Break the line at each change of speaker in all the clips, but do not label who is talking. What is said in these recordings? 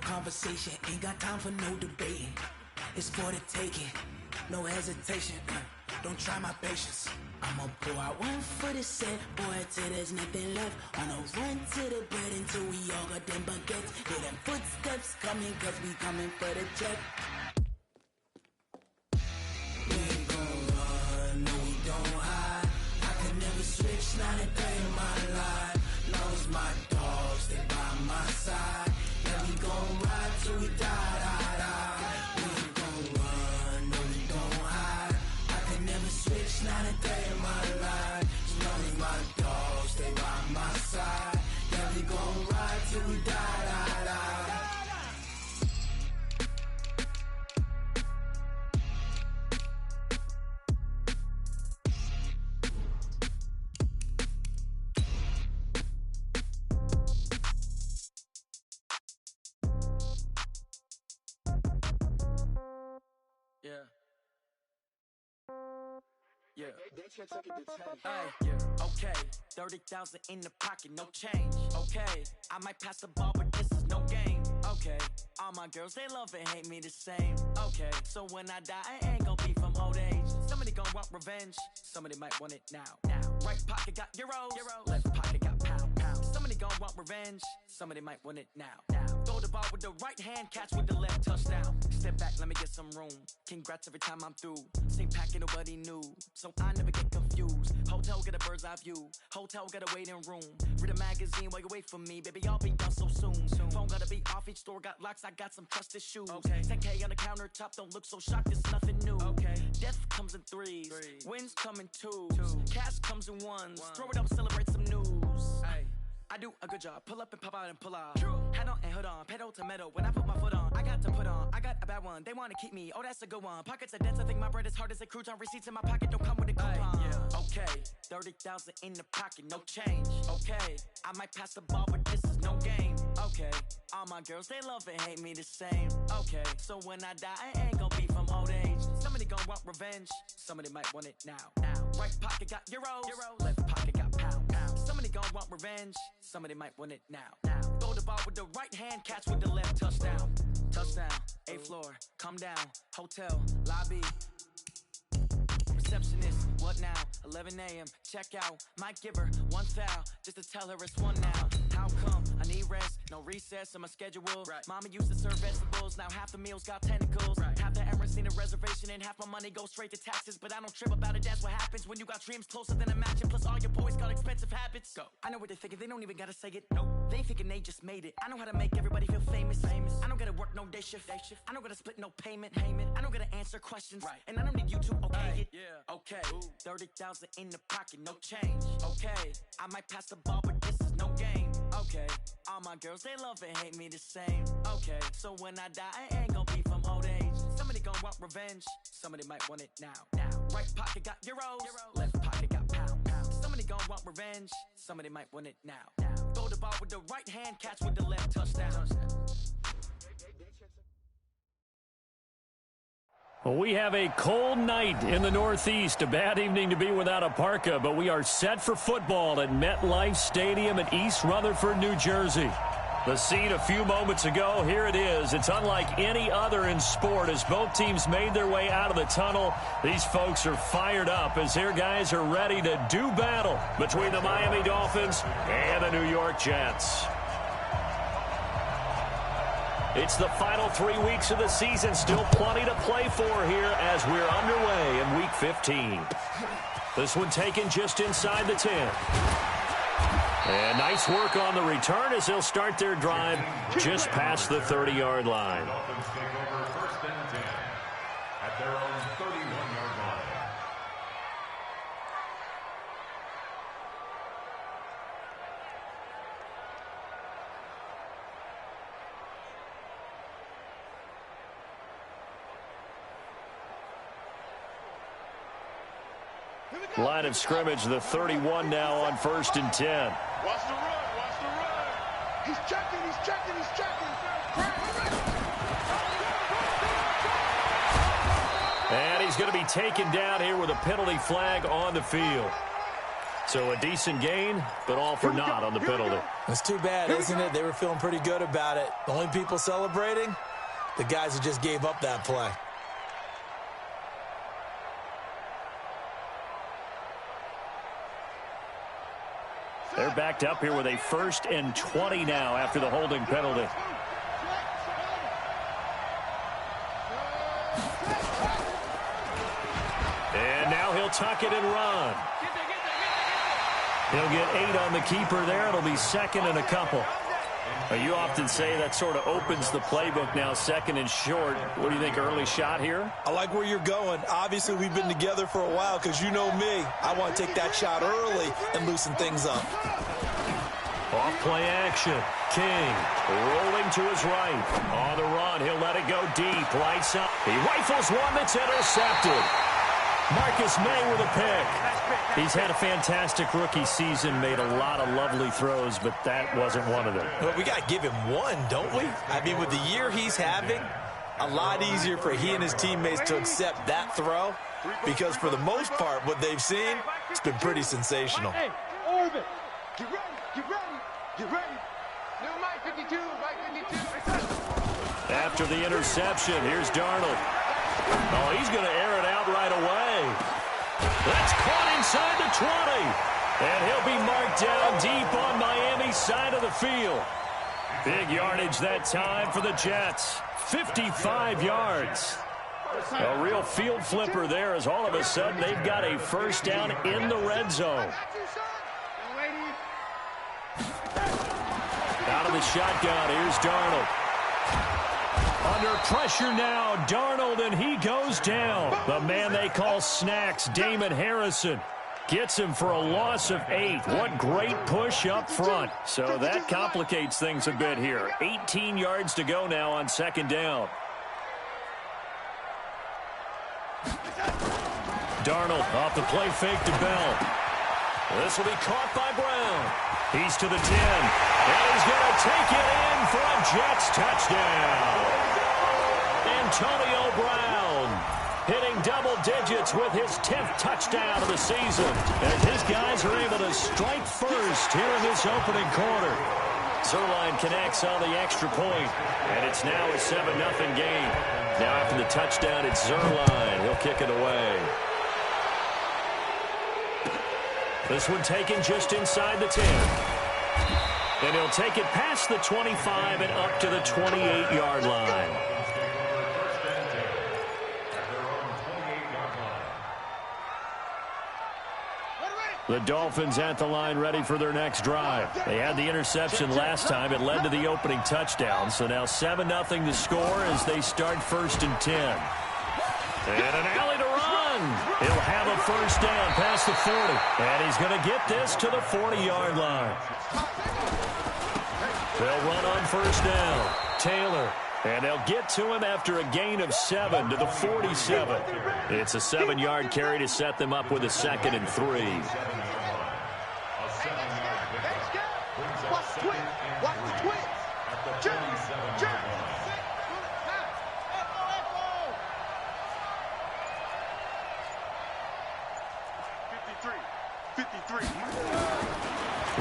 conversation, ain't got time for no debating. It's for the taking, no hesitation. Don't try my patience. I'ma pour out one for the set, boy, till there's nothing left. On a run to the bread until we all got them baguettes. Hear them footsteps coming, cause we coming for the check. We ain't gon' run, no we don't hide. I can never switch, not a day in my life. Knows my dogs, they by my side. Yeah, we gon' ride till we die, die, die. We ain't gon' run, no we don't hide. I can never switch, not a day in my life. As long as my dogs, they by my side. Yeah, we gon' ride till we die, die, die.
Yeah. Yeah. Hey, yeah. Okay. 30,000 in the pocket, no change. Okay. I might pass the ball, but this is no game. Okay. All my girls, they love and hate me the same. Okay. So when I die, I ain't gon' be from old age. Somebody gon' want revenge. Somebody might want it now. Right pocket got euros. Left pocket got pound. Somebody gon' want revenge. Somebody might want it now. Throw the ball with the right hand, catch with the left, touchdown. Step back, let me get some room. Congrats every time I'm through. Same packet, nobody knew, so I never get confused. Hotel, get a bird's eye view. Hotel, got a waiting room. Read a magazine while you wait for me, baby, I'll be done so soon. Phone gotta be off, each store got locks, I got some trusted shoes. 10K on the countertop, don't look so shocked, it's nothing new. Death comes in threes, wins come in twos. Cash comes in ones, throw it up, celebrate some news. I do a good job, pull up and pop out and pull off. Head on and hood on, pedal to metal. When I put my foot on, I got to put on. I got a bad one, they wanna keep me, oh that's a good one. Pockets are dense, I think my bread is hard as a crouton. Receipts in my pocket don't come with a coupon. Okay, 30,000 in the pocket, no change. Okay, I might pass the ball, but this is no game. Okay, all my girls, they love and hate me the same. Okay, so when I die, I ain't gon' be from old age. Somebody gon' want revenge, somebody might want it now. Right pocket got euros, left pocket got pound. Somebody gon' want revenge, somebody might want it now. Throw the ball with the right hand, catch with the left, touchdown. Touchdown, 8th floor, come down, hotel, lobby. Receptionist, what now? 11 a.m., check out. Might give her one foul, just to tell her it's one now. How come? I need rest, no recess in my schedule. Mama used to serve vegetables, now half the meals got tentacles. Half the errands need a reservation and half my money goes straight to taxes. But I don't trip about it, that's what happens when you got dreams closer than a match. And plus all your boys got expensive habits. Go. I know what they're thinking, they don't even gotta say it. Nope. They ain't thinking they just made it. I know how to make everybody feel famous. I don't gotta work no day shift. I don't gotta split no payment. I don't gotta answer questions. And I don't need you to okay it. Okay, 30,000 in the pocket, no change. Okay, I might pass the ball, but this is no game. Okay, all my girls, they love and hate me the same. Okay, so when I die, I ain't gon' be from old age. Somebody gon' want revenge, somebody might want it now. Right pocket got euros, left pocket got pound. Somebody gon' want revenge, somebody might want it now. Throw the ball with the right hand, catch with the left, touchdown.
Well, we have a cold night in the Northeast. A bad evening to be without a parka, but we are set for football at MetLife Stadium in East Rutherford, New Jersey. The scene a few moments ago, here it is. It's unlike any other in sport as both teams made their way out of the tunnel. These folks are fired up as their guys are ready to do battle between the Miami Dolphins and the New York Jets. It's the final 3 weeks of the season. Still plenty to play for here as we're underway in Week 15. This one taken just inside the 10. And nice work on the return as they'll start their drive just past the 30-yard line.
Dolphins take over 1st and 10 at their own 31-yard line.
Line of scrimmage, the 31 now on 1st and 10.
Watch the run, watch the run. He's checking, he's checking, he's checking.
And he's going to be taken down here with a penalty flag on the field. So a decent gain, but all for naught on the penalty.
It's too bad, isn't it? They were feeling pretty good about it. The only people celebrating, the guys who just gave up that play.
They're backed up here with a 1st and 20 now after the holding penalty. And now he'll tuck it and run. He'll get 8 on the keeper there. It'll be 2nd and a couple. You often say that sort of opens the playbook now, 2nd and short. What do you think, early shot here?
I like where you're going. Obviously, we've been together for a while because you know me. I want to take that shot early and loosen things up.
Off play action. King rolling to his right. On the run, he'll let it go deep. Right side. He rifles one that's intercepted. Marcus May with a pick. He's had a fantastic rookie season, made a lot of lovely throws, but that wasn't one of them.
Well, we got to give him one, don't we? I mean, with the year he's having, a lot easier for he and his teammates to accept that throw because for the most part, what they've seen, it's been pretty sensational.
Hey, Orbit, get ready, get ready, get ready. New Mike 52, Mike 52.
After the interception, here's Darnold. Oh, he's going to air it out right away. That's caught inside the 20. And he'll be marked down deep on Miami's side of the field. Big yardage that time for the Jets. 55 yards. A real field flipper there as all of a sudden they've got a 1st down in the red zone. Out of the shotgun, here's Darnold. Under pressure now, Darnold, and he goes down. The man they call Snacks, Damon Harrison, gets him for a loss of 8. What great push up front. So that complicates things a bit here. 18 yards to go now on 2nd down. Darnold off the play fake to Bell. This will be caught by Brown. He's to the 10. And he's going to take it in for a Jets touchdown. Antonio Brown hitting double digits with his 10th touchdown of the season. As his guys are able to strike first here in this opening quarter. Zerline connects on the extra point, and it's now a 7-0 game. Now after the touchdown, it's Zerline. He'll kick it away. This one taken just inside the 10. And he'll take it past the 25 and up to the 28-yard line. The Dolphins at the line ready for their next drive. They had the interception last time. It led to the opening touchdown. So now 7-0 to score as they start 1st and 10. And an alley to run. He'll have a 1st down past the 40. And he's going to get this to the 40-yard line. They'll run on 1st down. Taylor. And they'll get to him after a gain of 7 to the 47. It's a 7-yard carry to set them up with a 2nd and 3.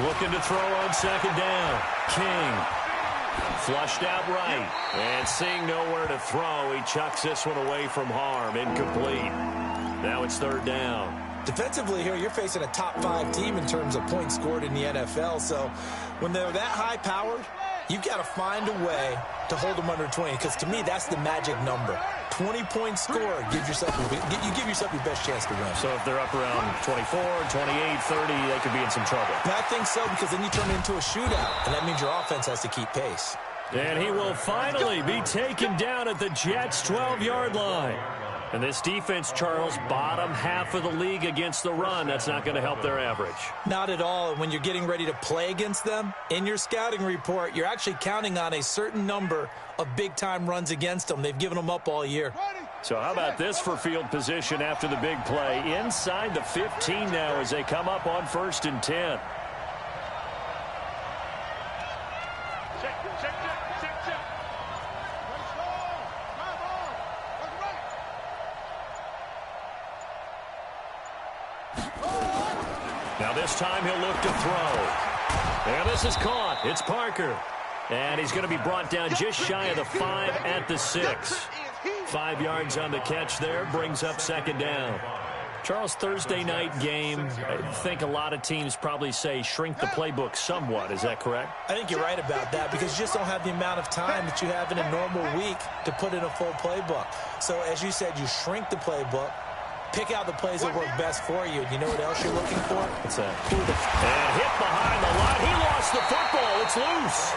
Looking to throw on 2nd down. King. Flushed out right. And seeing nowhere to throw, he chucks this one away from harm. Incomplete. Now it's 3rd down.
Defensively here, you're facing a top-5 team in terms of points scored in the NFL. So when they're that high-powered, you've got to find a way to hold them under 20. Because to me, that's the magic number. 20 points scored, you give yourself your best chance to win.
So if they're up around 24, 28, 30, they could be in some trouble.
I think so, because then you turn it into a shootout, and that means your offense has to keep pace.
And he will finally be taken down at the Jets' 12-yard line. And this defense, Charles, bottom half of the league against the run. That's not going to help their average.
Not at all. When you're getting ready to play against them, in your scouting report, you're actually counting on a certain number of big-time runs against them. They've given them up all year.
So how about this for field position after the big play? Inside the 15 now as they come up on 1st and 10. Now this time he'll look to throw. And this is caught. It's Parker. And he's going to be brought down just shy of the 5 at the 6. 5 yards on the catch there, brings up second down. Charles, Thursday night game, I think a lot of teams probably say shrink the playbook somewhat. Is that correct?
I think you're right about that because you just don't have the amount of time that you have in a normal week to put in a full playbook. So as you said, you shrink the playbook, pick out the plays that work best for you. You know what else you're looking for?
What's that? And hit behind the line. He lost the football. It's loose.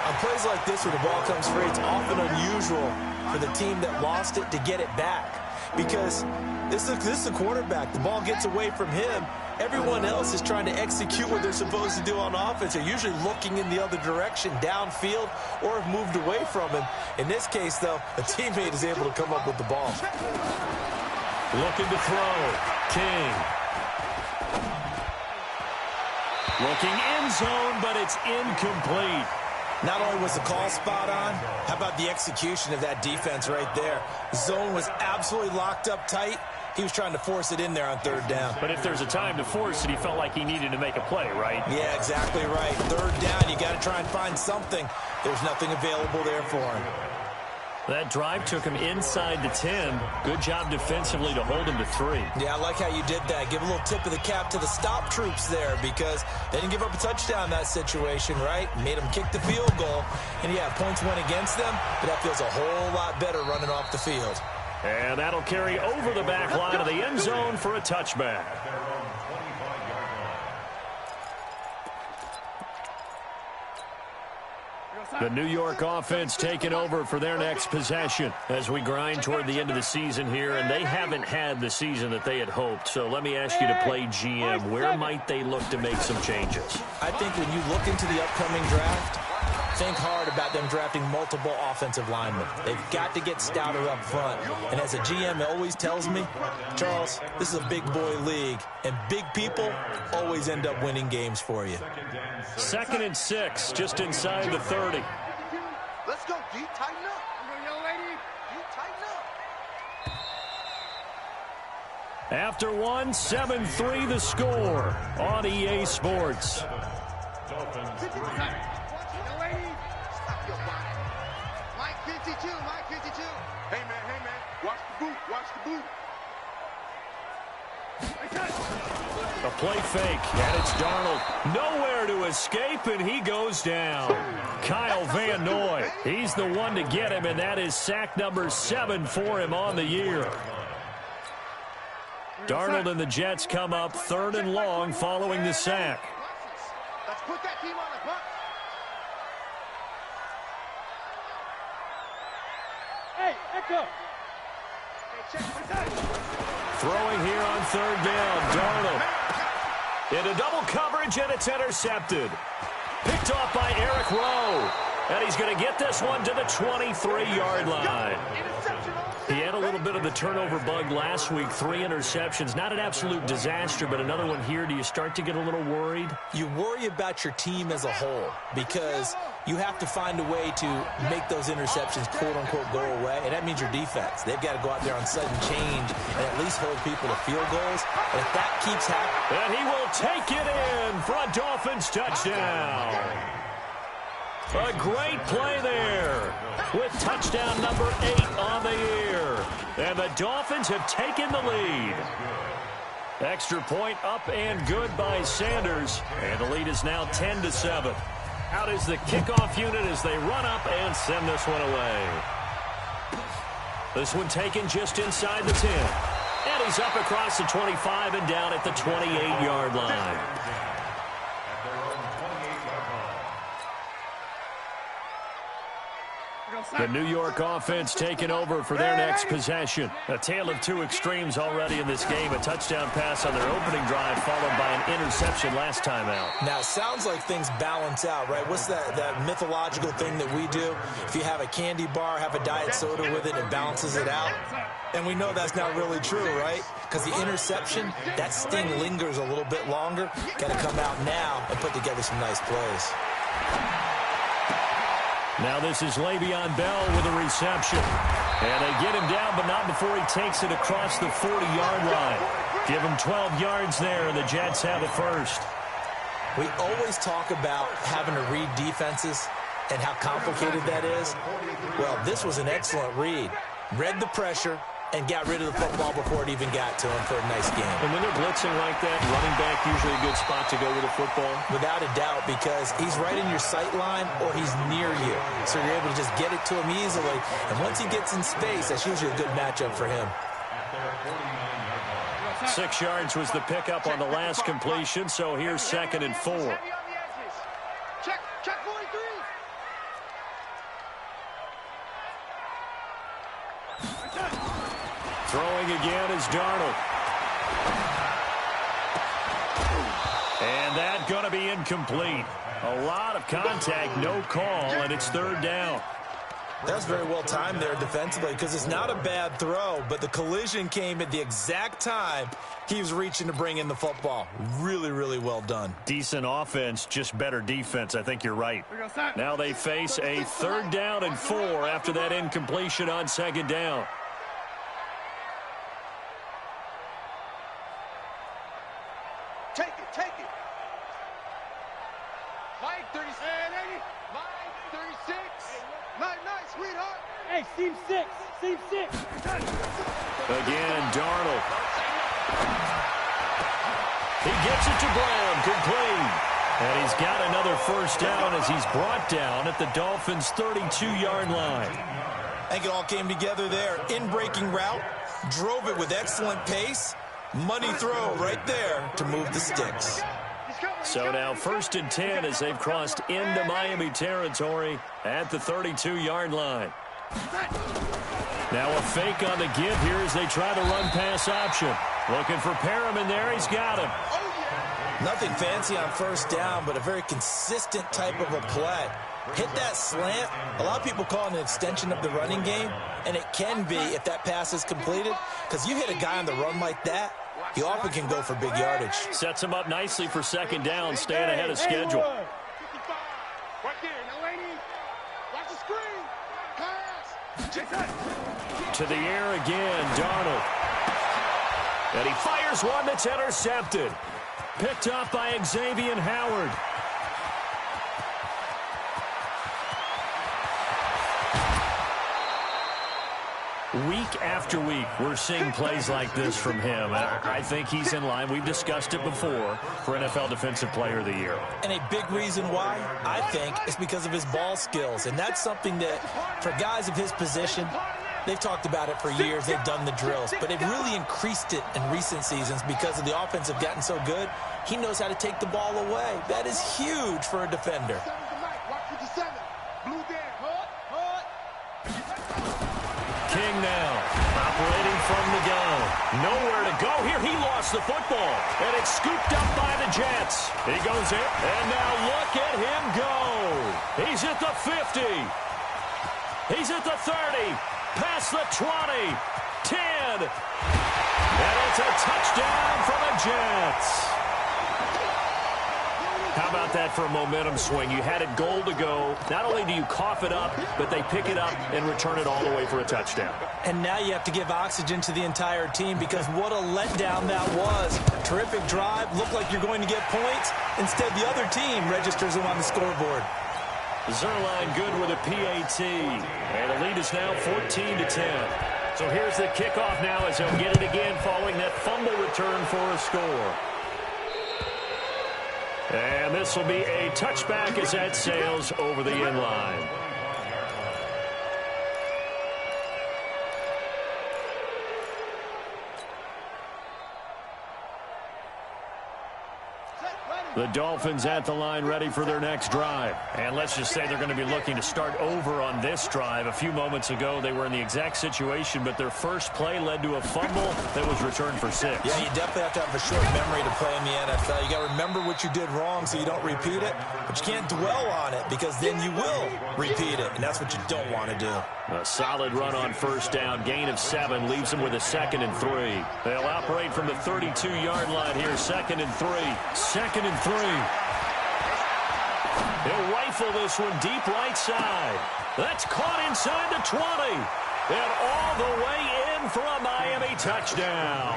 On plays like this where the ball comes free, it's often unusual for the team that lost it to get it back because this is the quarterback. The ball gets away from him. Everyone else is trying to execute what they're supposed to do on offense. They're usually looking in the other direction, downfield, or have moved away from him. In this case, though, a teammate is able to come up with the ball.
Looking to throw. King. Looking end zone, but it's incomplete.
Not only was the call spot on, how about the execution of that defense right there? The zone was absolutely locked up tight. He was trying to force it in there on third down.
But if there's a time to force it, he felt like he needed to make a play, right?
Yeah, exactly right. Third down, you got to try and find something. There's nothing available there for him.
That drive took him inside the 10. Good job defensively to hold him to 3.
Yeah, I like how you did that. Give a little tip of the cap to the stop troops there because they didn't give up a touchdown in that situation, right? Made them kick the field goal. And, yeah, points went against them, but that feels a whole lot better running off the field.
And that'll carry over the back line of the end zone for a touchback. The New York offense taking over for their next possession as we grind toward the end of the season here, and they haven't had the season that they had hoped. So let me ask you to play GM. Where might they look to make some changes?
I think when you look into the upcoming draft, think hard about them drafting multiple offensive linemen. They've got to get stouter up front. And as a GM always tells me, Charles, this is a big boy league, and big people always end up winning games for you.
2nd and 6, just inside the 30.
Let's go, D. Tighten up. Young lady, D. Tighten up.
After 1, 7-3 the score on EA Sports.
Mike 52, Mike 52. Hey, man, watch the boot, watch the boot.
A play fake, and it's Darnold. Nowhere to escape, and he goes down. Kyle Van Noy, he's the one to get him, and that is sack number 7 for him on the year. Darnold and the Jets come up 3rd and long following the sack.
Let's put that team on the bus. Hey, echo.
Throwing here on 3rd down, Darnold. Into double coverage, and it's intercepted. Picked off by Eric Rowe. And he's going to get this one to the 23-yard line. He had a little bit of the turnover bug last week, 3 interceptions. Not an absolute disaster, but another one here. Do you start to get a little worried?
You worry about your team as a whole because you have to find a way to make those interceptions, quote-unquote, go away, and that means your defense. They've got to go out there on sudden change and at least hold people to field goals. And if that keeps happening...
And he will take it in for a Dolphins touchdown. A great play there with touchdown number 8 on the year. And the Dolphins have taken the lead. Extra point up and good by Sanders. And the lead is now 10-7. Out is the kickoff unit as they run up and send this one away. This one taken just inside the 10. And he's up across the 25 and down at the 28-yard line. The New York offense taking over for their next possession. A tale of two extremes already in this game. A touchdown pass on their opening drive followed by an interception last time out.
Now, it sounds like things balance out, right? What's that mythological thing that we do? If you have a candy bar, have a diet soda with it, it balances it out. And we know that's not really true, right? Because the interception, that sting lingers a little bit longer. Got to come out now and put together some nice plays.
Now this is Le'Veon Bell with a reception. And they get him down, but not before he takes it across the 40-yard line. Give them 12 yards there, and the Jets have it first.
We always talk about having to read defenses and how complicated that is. Well, this was an excellent read. Read the pressure and got rid of the football before it even got to him for a nice game.
And when they're blitzing like that, running back usually a good spot to go with the football?
Without a doubt, because he's right in your sight line or he's near you. So you're able to just get it to him easily. And once he gets in space, that's usually a good matchup for him.
6 yards was the pickup on the last completion, so here's 2nd and 4.
Check 43.
Throwing again is Darnold. And that's going to be incomplete. A lot of contact, no call, and it's 3rd down.
That was very well timed there defensively because it's not a bad throw, but the collision came at the exact time he was reaching to bring in the football. Really, really well done.
Decent offense, just better defense. I think you're right. Now they face a 3rd down and 4 after that incompletion on 2nd down.
Take it. Mike 36. Mike 36. Nice, sweetheart.
Hey, seam 6.
Again, Darnold. He gets it to Brown, complete. And he's got another 1st down as he's brought down at the Dolphins' 32-yard line.
I think it all came together there. In-breaking route, drove it with excellent pace. Money throw right there to move the sticks.
So now 1st and 10 as they've crossed into Miami territory at the 32-yard line. Now a fake on the give here as they try to run pass option. Looking for Perriman there. He's got him.
Nothing fancy on 1st down, but a very consistent type of a play. Hit that slant. A lot of people call it an extension of the running game, and it can be if that pass is completed, because you hit a guy on the run like that, he often can go for big yardage.
Sets him up nicely for 2nd down, staying ahead of schedule.
Right there, now Laney. Watch the screen. Pass.
To the air again, Darnold. And he fires one that's intercepted. Picked off by Xavier Howard. Week after week, we're seeing plays like this from him. And I think he's in line. We've discussed it before for NFL Defensive Player of the Year.
And a big reason why, I think, is because of his ball skills. And that's something that, for guys of his position, they've talked about it for years. They've done the drills. But they've really increased it in recent seasons because of the offense have gotten so good. He knows how to take the ball away. That is huge for a defender.
King now, operating from the gun. Nowhere to go here. He lost the football, and it's scooped up by the Jets. He goes in, and now look at him go. He's at the 50. He's at the 30, past the 20, 10, and it's a touchdown for the Jets. How about that for a momentum swing? You had it goal to go. Not only do you cough it up, but they pick it up and return it all the way for a touchdown.
And now you have to give oxygen to the entire team because what a letdown that was. Terrific drive. Looked like you're going to get points. Instead, the other team registers them on the scoreboard.
Zerline good with a PAT. And the lead is now 14-10. So here's the kickoff now as they'll get it again following that fumble return for a score. And this will be a touchback as that sails over the end line. The Dolphins at the line ready for their next drive. And let's just say they're going to be looking to start over on this drive. A few moments ago, they were in the exact situation, but their first play led to a fumble that was returned for 6.
Yeah, you definitely have to have a short memory to play in the NFL. You got to remember what you did wrong so you don't repeat it, but you can't dwell on it because then you will repeat it, and that's what you don't want to do.
A solid run on 1st down. Gain of 7 leaves them with a 2nd and 3. They'll operate from the 32-yard line here. 2nd and 3. 2nd and 3. He'll rifle this one deep right side. That's caught inside the 20. And all the way in for a Miami touchdown.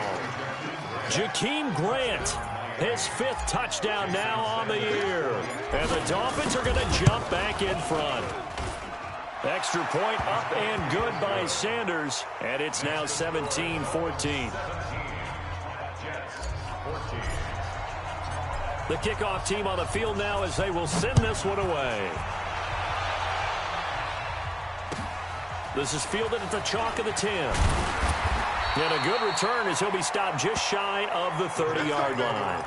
Jakeem Grant, his 5th touchdown now on the year. And the Dolphins are going to jump back in front. Extra point up and good by Sanders, and it's now 17-14. The kickoff team on the field now as they will send this one away. This is fielded at the chalk of the 10. And a good return as he'll be stopped just shy of the 30-yard line.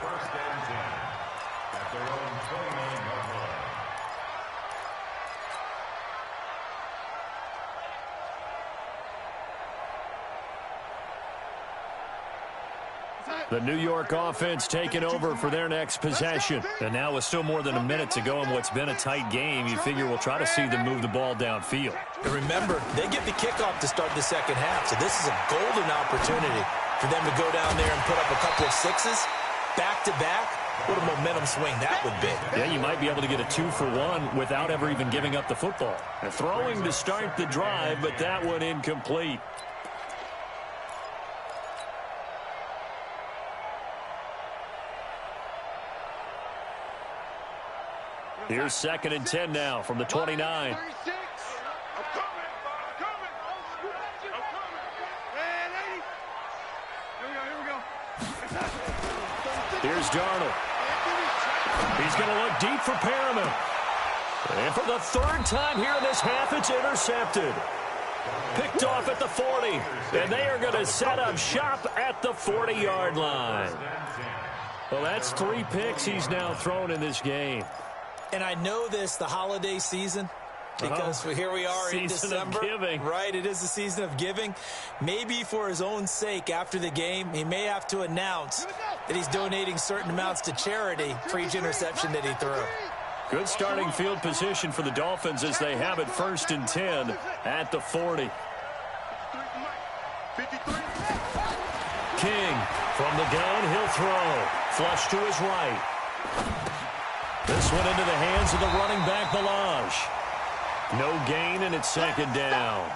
The New York offense taking over for their next possession. And now with still more than a minute to go in what's been a tight game, you figure we'll try to see them move the ball downfield.
And remember, they get the kickoff to start the second half, so this is a golden opportunity for them to go down there and put up a couple of sixes back-to-back. What a momentum swing that would be.
Yeah, you might be able to get a 2-for-1 without ever even giving up the football. And throwing to start the drive, but that one incomplete. Here's 2nd and 10 now from the 29. Here's Darnold. He's going to look deep for Perriman. And for the 3rd time here in this half, it's intercepted. Picked off at the 40. And they are going to set up shop at the 40-yard line. Well, that's 3 picks he's now thrown in this game.
And I know this, the holiday season, because here we are in December.
Season of giving.
Right, it is the season of giving. Maybe for his own sake after the game, he may have to announce that he's donating certain amounts to charity for each interception that he threw.
Good starting field position for the Dolphins as they have it 1st and 10 at the 40. King from the gun, he'll throw. Flush to his right. This one into the hands of the running back, Balaj. No gain, and it's 2nd down.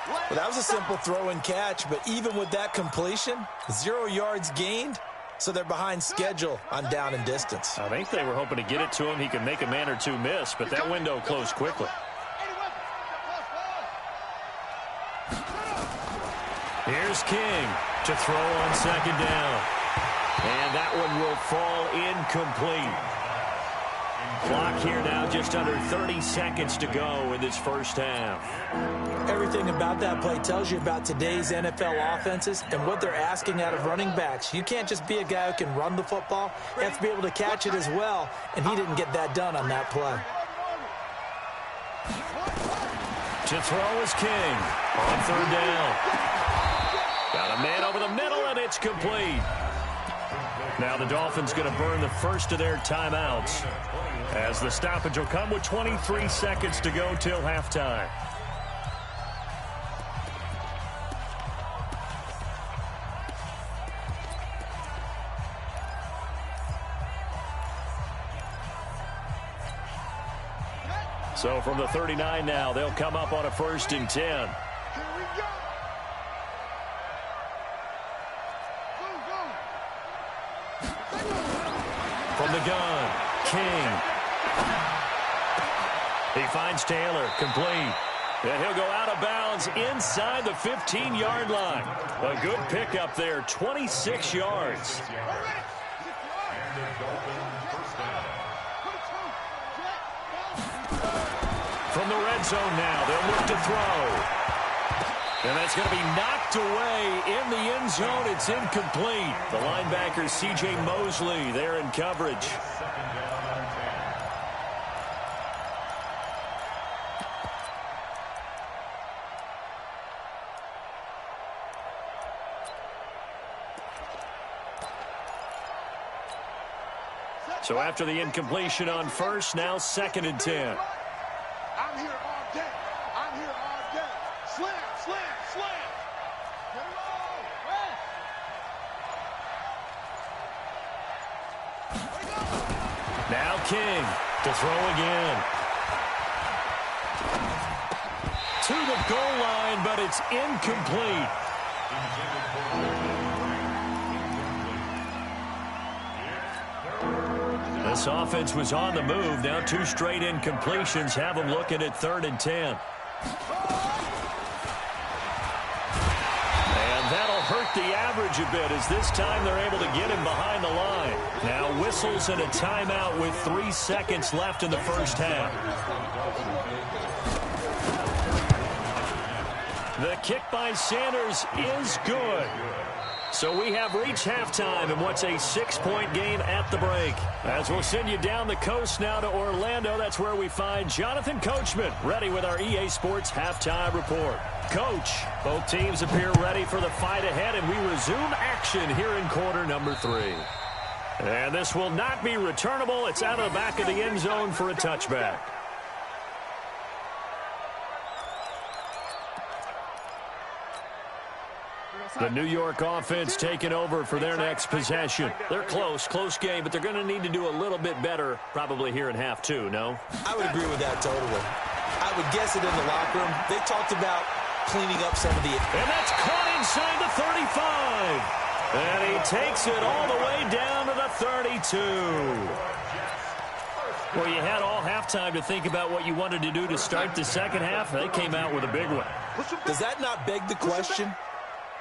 Well, that was a simple throw and catch, but even with that completion, 0 yards gained, so they're behind schedule on down and distance.
I think they were hoping to get it to him. He could make a man or two miss, but that window closed quickly. Here's King to throw on 2nd down. And that one will fall incomplete. Clock here now, just under 30 seconds to go in this first half.
Everything about that play tells you about today's NFL offenses and what they're asking out of running backs. You can't just be a guy who can run the football. You have to be able to catch it as well, and he didn't get that done on that play.
To throw is King on 3rd down. Got a man over the middle, and it's complete. Now the Dolphins going to burn the first of their timeouts as the stoppage will come with 23 seconds to go till halftime. So from the 39 now, they'll come up on a 1st and 10. From the gun, King. He finds Taylor, complete. And he'll go out of bounds inside the 15-yard line. A good pickup there, 26 yards. From the red zone now, they'll look to throw. And that's going to be knocked away in the end zone. It's incomplete. The linebacker, C.J. Mosley, there in coverage. So after the incompletion on 1st, now 2nd and 10.
I'm here all day. I'm here all day. Slam, slam, slam.
Now King to throw again. To the goal line, but it's incomplete. This offense was on the move. Now 2 straight incompletions have them looking at 3rd and 10. And that'll hurt the average a bit as this time they're able to get him behind the line. Now whistles and a timeout with 3 seconds left in the first half. The kick by Sanders is good. So we have reached halftime in what's a 6-point game at the break. As we'll send you down the coast now to Orlando, that's where we find Jonathan Coachman, ready with our EA Sports Halftime Report. Coach, both teams appear ready for the fight ahead, and we resume action here in quarter number 3. And this will not be returnable. It's out of the back of the end zone for a touchback. The New York offense taking over for their next possession. They're close game, but they're going to need to do a little bit better probably here in half 2, no?
I would agree with that totally. I would guess it in the locker room. They talked about cleaning up some of the...
And that's caught inside the 35. And he takes it all the way down to the 32. Well, you had all halftime to think about what you wanted to do to start the second half. They came out with a big one.
Does that not beg the question?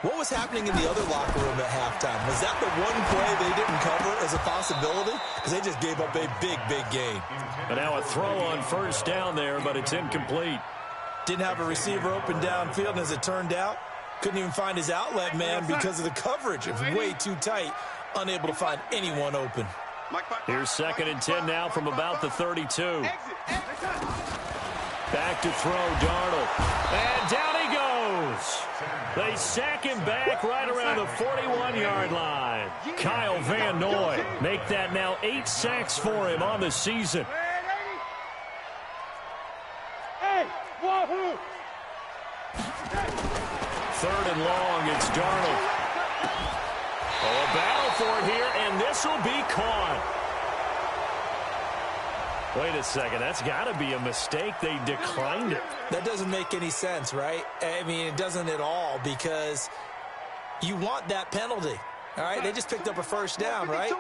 What was happening in the other locker room at halftime? Was that the one play they didn't cover as a possibility? Because they just gave up a big gain.
But now a throw on first down there, but it's incomplete.
Didn't have a receiver open downfield, and as it turned out, couldn't even find his outlet man because of the coverage. It was way too tight, unable to find anyone open.
Here's 2nd and 10 now from about the 32. Back to throw, Darnold. And down he goes. They sack him back right around the 41-yard line. Kyle Van Noy make that now 8 sacks for him on the season. Third and long, it's Darnold. Oh, a battle for it here, and this will be caught. Wait a second, that's got to be a mistake. They declined it.
That doesn't make any sense, right? I mean, it doesn't at all, because you want that penalty, all right? They just picked up a first down, right?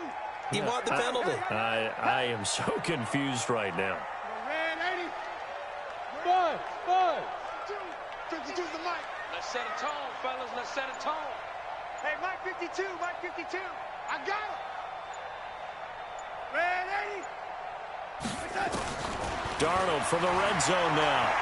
You want the penalty.
I am so confused right now.
Let's set a tone, fellas. Let's set a tone. Hey, Mike 52, Mike 52. I got him. Red 80.
Darnold from the red zone now.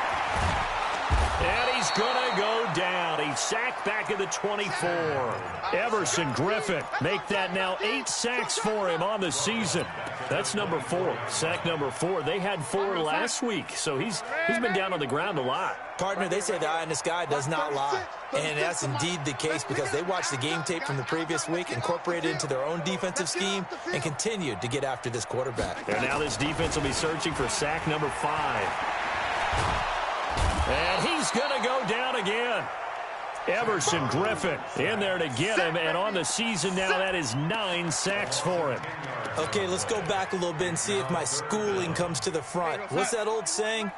And he's going to go down. He's sacked back at the 24. Everson Griffin make that now 8 sacks for him on the season. That's number 4. Sack number 4. They had 4 last week, so he's been down on the ground a lot.
Partner, they say the eye in the sky does not lie. And that's indeed the case because they watched the game tape from the previous week, incorporated it into their own defensive scheme, and continued to get after this quarterback.
And now this defense will be searching for sack number 5. And he's going to go down again. Everson Griffin in there to get him, and on the season now, that is 9 sacks for him.
Okay, let's go back a little bit and see if my schooling comes to the front. What's that old saying?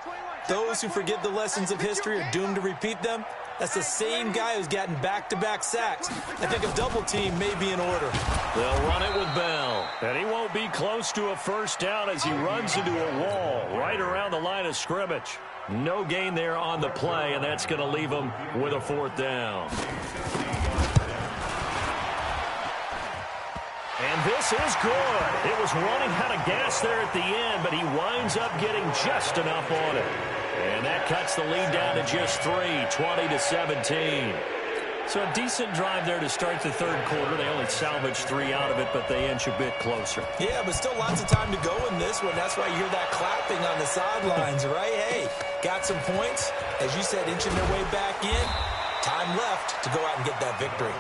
Those who forget the lessons of history are doomed to repeat them. That's the same guy who's gotten back-to-back sacks. I think a double team may be in order.
They'll run it with Bell. And he won't be close to a first down as he runs into a wall right around the line of scrimmage. No gain there on the play, and that's going to leave him with a 4th down. And this is good. It was running out of gas there at the end, but he winds up getting just enough on it. And that cuts the lead down to just 3, 20-17. So a decent drive there to start the third quarter. They only salvaged 3 out of it, but they inch a bit closer.
Yeah, but still lots of time to go in this one. That's why you hear that clapping on the sidelines, right? Hey, got some points. As you said, inching their way back in. Time left to go out and get that victory.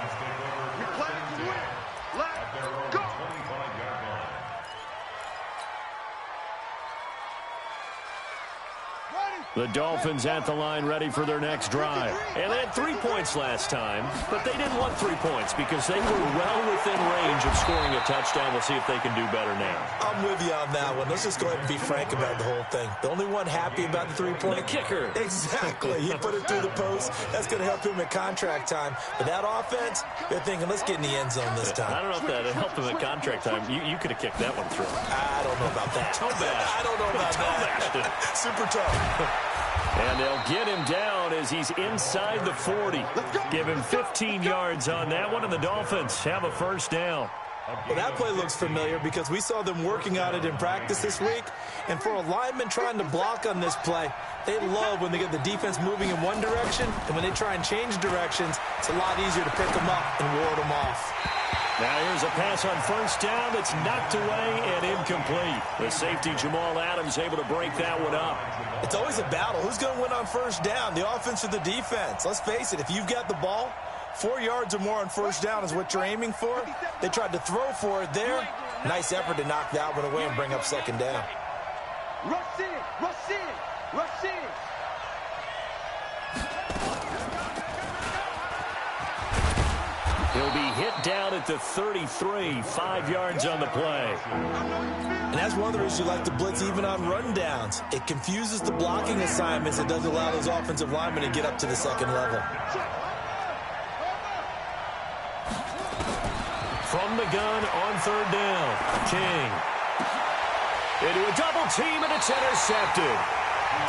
The Dolphins at the line ready for their next drive. And they had 3 points last time, but they didn't want 3 points because they were well within range of scoring a touchdown. We'll see if they can do better now.
I'm with you on that one. Let's just go ahead and be frank about the whole thing. The only one happy about the 3-point?
The kicker.
Exactly. He put it through the post. That's going to help him at contract time. But that offense, they're thinking, let's get in the end zone this time.
I don't know if that helped him at contract time. You could have kicked that one through.
I don't know about that.
Toe bash.
I don't know about that. Super tough.
And they'll get him down as he's inside the 40. Give him 15 yards on that one, and the Dolphins have a first down.
Well, that play looks familiar because we saw them working on it in practice this week. And for a lineman trying to block on this play, they love when they get the defense moving in one direction, and when they try and change directions, it's a lot easier to pick them up and ward them off.
Now here's a pass on first down that's knocked away and incomplete. The safety Jamal Adams able to break that one up.
It's always a battle. Who's going to win on first down, the offense or the defense? Let's face it, if you've got the ball, 4 yards or more on first down is what you're aiming for. They tried to throw for it there. Nice effort to knock that one away and bring up second down.
Rush in, rush in, rush in.
He'll be hit down at the 33, 5 yards on the play.
And that's one of the reasons you like to blitz even on rundowns. It confuses the blocking assignments. It doesn't allow those offensive linemen to get up to the second level.
From the gun on third down, King. Into a double team, and it's intercepted.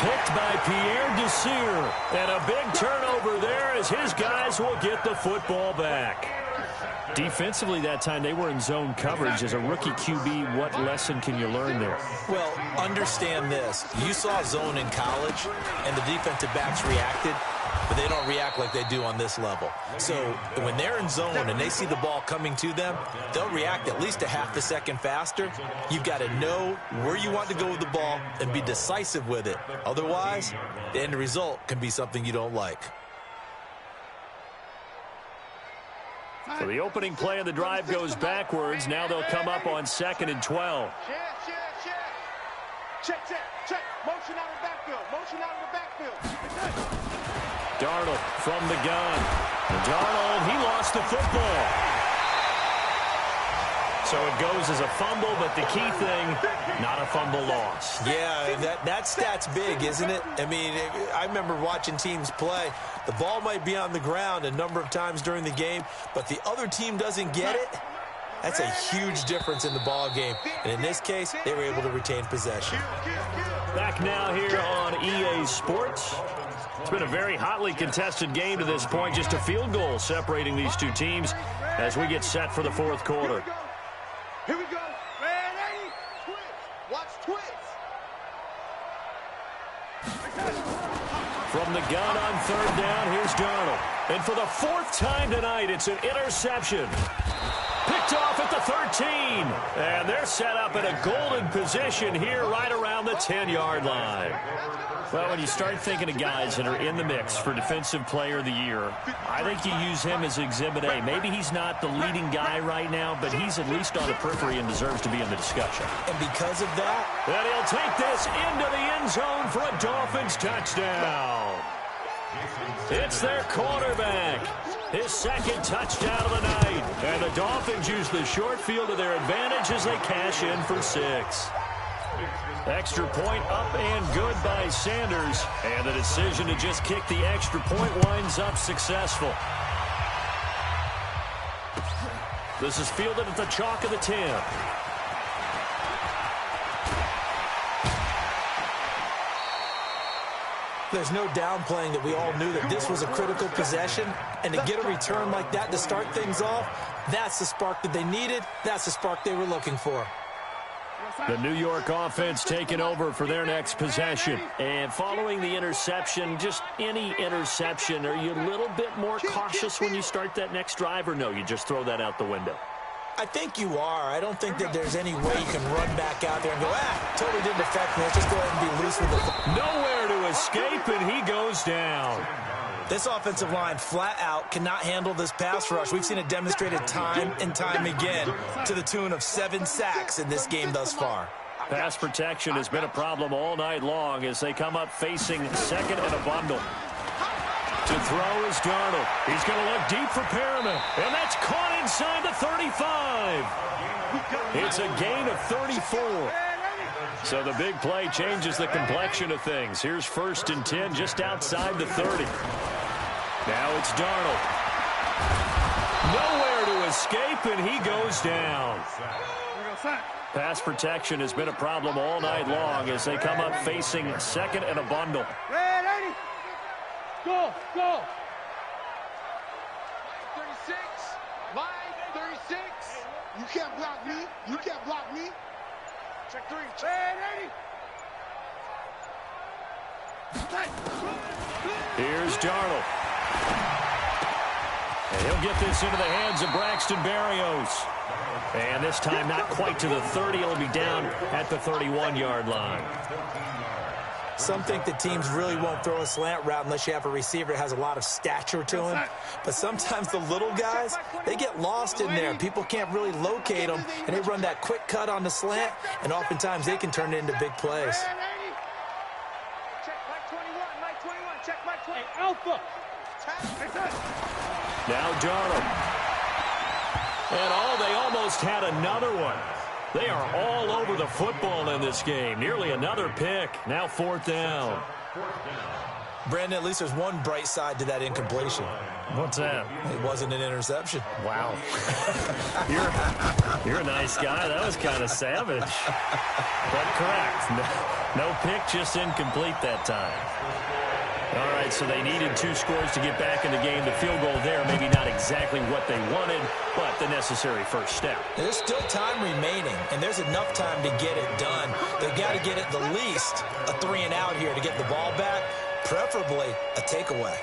Picked by Pierre Desir. And a big turnover there as his guys will get the football back. Defensively that time, they were in zone coverage. As a rookie QB, what lesson can you learn there?
Well, understand this. You saw zone in college, and the defensive backs reacted, but they don't react like they do on this level. So when they're in zone and they see the ball coming to them, they'll react at least a half a second faster. You've got to know where you want to go with the ball and be decisive with it. Otherwise, the end result can be something you don't like.
So the opening play of the drive goes backwards. Now they'll come up on 2nd and 12.
Check. Motion out of the backfield. Motion out of the backfield.
Darnold from the gun. Darnold, he lost the football. So it goes as a fumble, but the key thing, not a fumble loss.
Yeah, that stat's big, isn't it? I mean, I remember watching teams play. The ball might be on the ground a number of times during the game, but the other team doesn't get it. That's a huge difference in the ball game. And in this case, they were able to retain possession.
Back now here on EA Sports. It's been a very hotly contested game to this point. Just a field goal separating these two teams as we get set for the fourth quarter.
Here we go. Ready? Twitch. Watch Twitch.
From the gun on third down, here's Darnold. And for the fourth time tonight, it's an interception. Picked off at the 13. And they're set up in a golden position here right around the 10-yard line. Well, when you start thinking of guys that are in the mix for Defensive Player of the Year, I think you use him as Exhibit A. Maybe he's not the leading guy right now, but he's at least on the periphery and deserves to be in the discussion.
And because of that,
and he'll take this into the end zone for a Dolphins touchdown. It's their quarterback. His second touchdown of the night. And the Dolphins use the short field to their advantage as they cash in for 6. Extra point up and good by Sanders. And the decision to just kick the extra point winds up successful. This is fielded at the chalk of the 10.
there's no downplaying that we all knew that this was a critical possession. And to get a return like that to start things off, that's the spark that they needed. That's the spark they were looking for.
The New York offense taking over for their next possession. And following the interception, just any interception, are you a little bit more cautious when you start that next drive, or no, you just throw that out the window?
I think you are. I don't think that there's any way you can run back out there and go, totally didn't affect me. Let's just go ahead and be loose with it.
Nowhere to escape, and he goes down.
This offensive line flat out cannot handle this pass rush. We've seen it demonstrated time and time again to the tune of 7 sacks in this game thus far.
Pass protection has been a problem all night long as they come up facing second and a bundle. To throw is Darnold. He's going to look deep for Perriman. And that's caught inside the 35. It's a gain of 34. So the big play changes the complexion of things. Here's 1st and 10 just outside the 30. Now it's Darnold. Nowhere to escape, and he goes down. Pass protection has been a problem all night long as they come up facing second and a bundle.
Go, go. 36, line 36. You can't block me. You can't block me. Check 3.
Here's Darnold. And he'll get this into the hands of Braxton Berrios. And this time not quite to the 30. It'll be down at the 31-yard line.
Some think that teams really won't throw a slant route unless you have a receiver that has a lot of stature to him. But sometimes the little guys, they get lost in there. People can't really locate them, and they run that quick cut on the slant, and oftentimes they can turn it into big plays.
Check Mike 21, Mike 21, check Mike 20. Hey, Alpha.
Now Darnold. And they almost had another one. They are all over the football in this game. Nearly another pick. Now 4th down.
Brandon, at least there's one bright side to that incompletion.
What's that?
It wasn't an interception.
Wow. You're a nice guy. That was kind of savage. But correct. No pick, just incomplete that time. All right, so they needed 2 scores to get back in the game. The field goal there, maybe not exactly what they wanted, but the necessary first step.
There's still time remaining, and there's enough time to get it done. They've got to get at the least a 3 and out here to get the ball back, preferably a takeaway.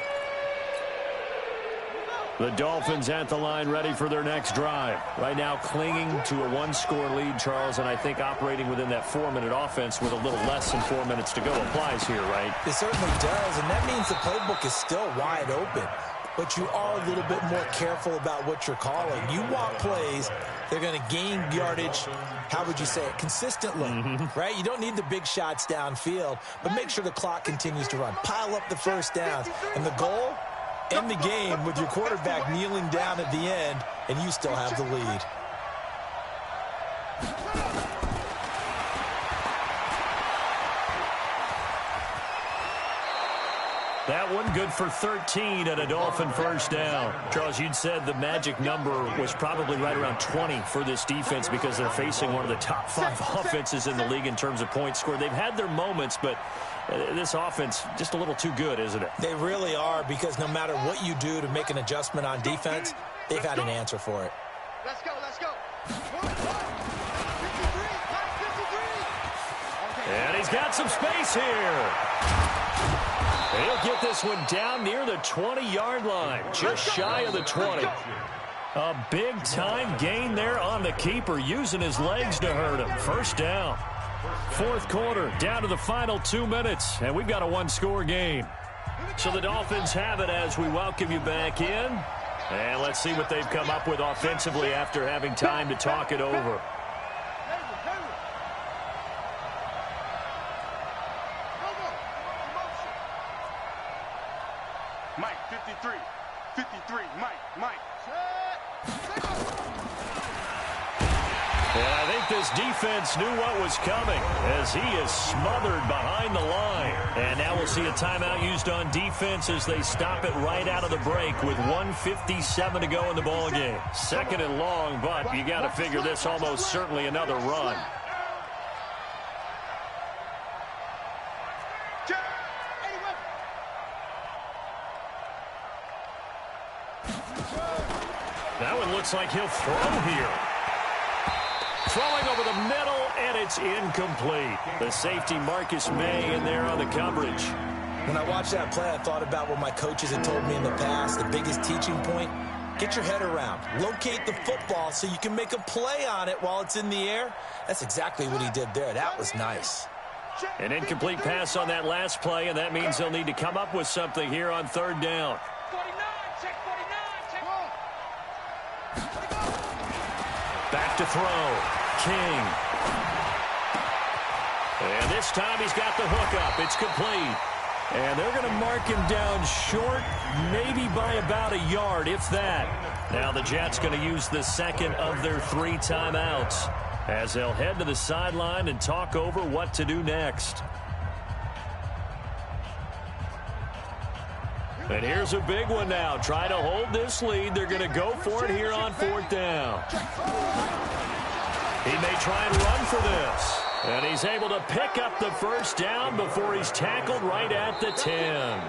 The Dolphins at the line ready for their next drive. Right now clinging to a 1-score lead, Charles, and I think operating within that 4-minute offense with a little less than 4 minutes to go applies here, right?
It certainly does, and that means the playbook is still wide open. But you are a little bit more careful about what you're calling. You want plays, they're going to gain yardage, how would you say it, consistently, right? You don't need the big shots downfield, but make sure the clock continues to run. Pile up the first downs, and the goal, end the game with your quarterback kneeling down at the end, and you still have the lead.
That one good for 13 and a Dolphin first down. Charles, you'd said the magic number was probably right around 20 for this defense because they're facing one of the top 5 offenses in the league in terms of points scored. They've had their moments, but this offense just a little too good, isn't it?
They really are, because no matter what you do to make an adjustment on defense, they've had an answer for it.
Let's go, let's go. 53, 53.
And he's got some space here. He'll get this one down near the 20-yard line, just shy of the 20. A big-time gain there on the keeper, using his legs to hurt him. First down. 4th quarter, down to the final 2 minutes, and we've got a 1-score game. So the Dolphins have it as we welcome you back in. And let's see what they've come up with offensively after having time to talk it over.
Mike, 53, 53, Mike.
And I think this defense knew what was coming as he is smothered behind the line. And now we'll see a timeout used on defense as they stop it right out of the break with 1:57 to go in the ballgame. 2nd and long, but you got to figure this almost certainly another run. That one looks like he'll throw here. Throwing over the middle, and it's incomplete. The safety, Marcus May, in there on the coverage.
When I watched that play, I thought about what my coaches had told me in the past. The biggest teaching point, get your head around. Locate the football so you can make a play on it while it's in the air. That's exactly what he did there. That was nice.
An incomplete pass on that last play, and that means they'll need to come up with something here on 3rd down.
49, check 49, check.
Back to throw. King. And this time he's got the hook up. It's complete. And they're going to mark him down short, maybe by about a yard, if that. Now the Jets going to use the second of their 3 timeouts as they'll head to the sideline and talk over what to do next. And here's a big one now. Try to hold this lead. They're going to go for it here on 4th down. He may try and run for this. And he's able to pick up the first down before he's tackled right at the 10.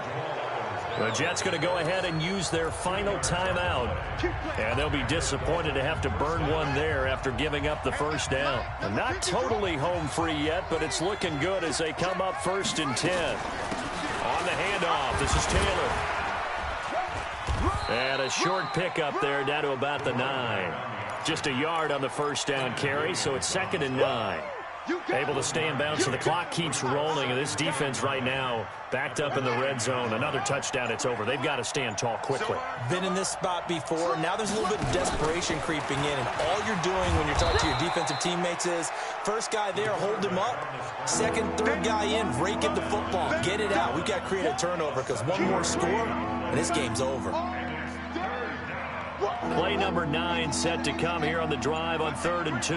The Jets going to go ahead and use their final timeout. And they'll be disappointed to have to burn one there after giving up the first down. And not totally home free yet, but it's looking good as they come up 1st and 10. On the handoff, this is Taylor. And a short pickup there down to about the 9. Just a yard on the first down carry, so it's 2nd and 9. Able to stay in bounds, so the clock keeps rolling, and this defense right now backed up in the red zone. Another touchdown, it's over. They've got to stand tall quickly.
Been in this spot before. Now there's a little bit of desperation creeping in, and all you're doing when you're talking to your defensive teammates is first guy there, hold him up. Second, third guy in, rake at the football. Get it out. We've got to create a turnover because one more score, and this game's over.
Play number 9 set to come here on the drive on 3rd and 2.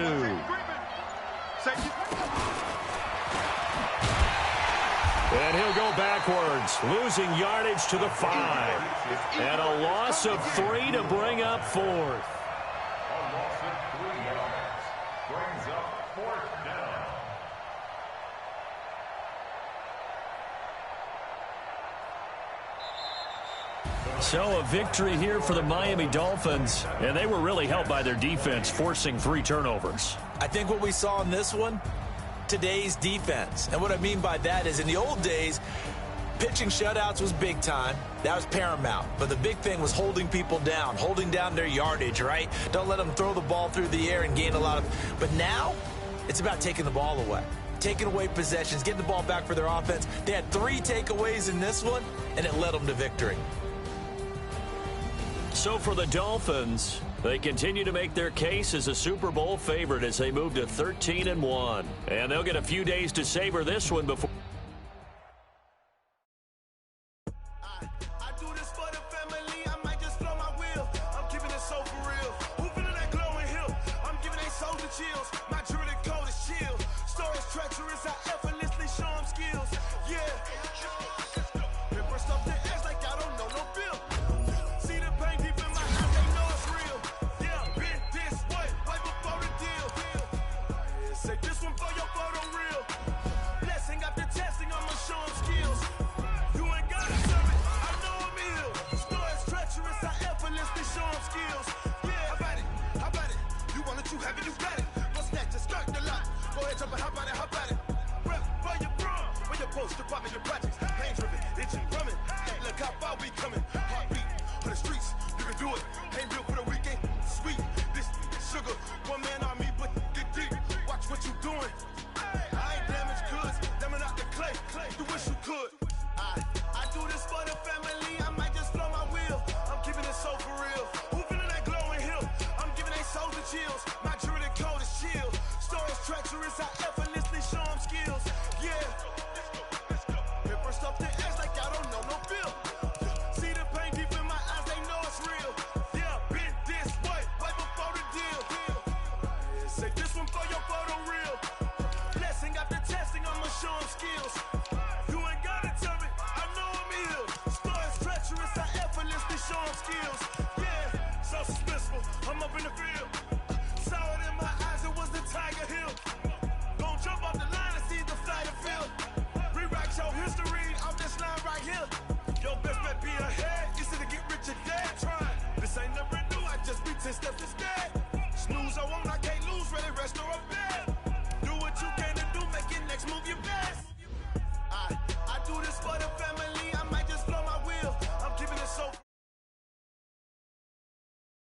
And he'll go backwards, losing yardage to the 5. And a loss of 3 to bring up 4th.
A loss of 3 yards brings up 4th down.
So a victory here for the Miami Dolphins, and they were really helped by their defense, forcing 3 turnovers.
I think what we saw in this one, today's defense. And what I mean by that is in the old days, pitching shutouts was big time. That was paramount. But the big thing was holding people down, holding down their yardage, right? Don't let them throw the ball through the air and gain a lot of... But now, it's about taking the ball away. Taking away possessions, getting the ball back for their offense. They had 3 takeaways in this one, and it led them to victory.
So for the Dolphins, they continue to make their case as a Super Bowl favorite as they move to 13-1. And they'll get a few days to savor this one before...
History, I'm this line right here. Your best bet be ahead. You see the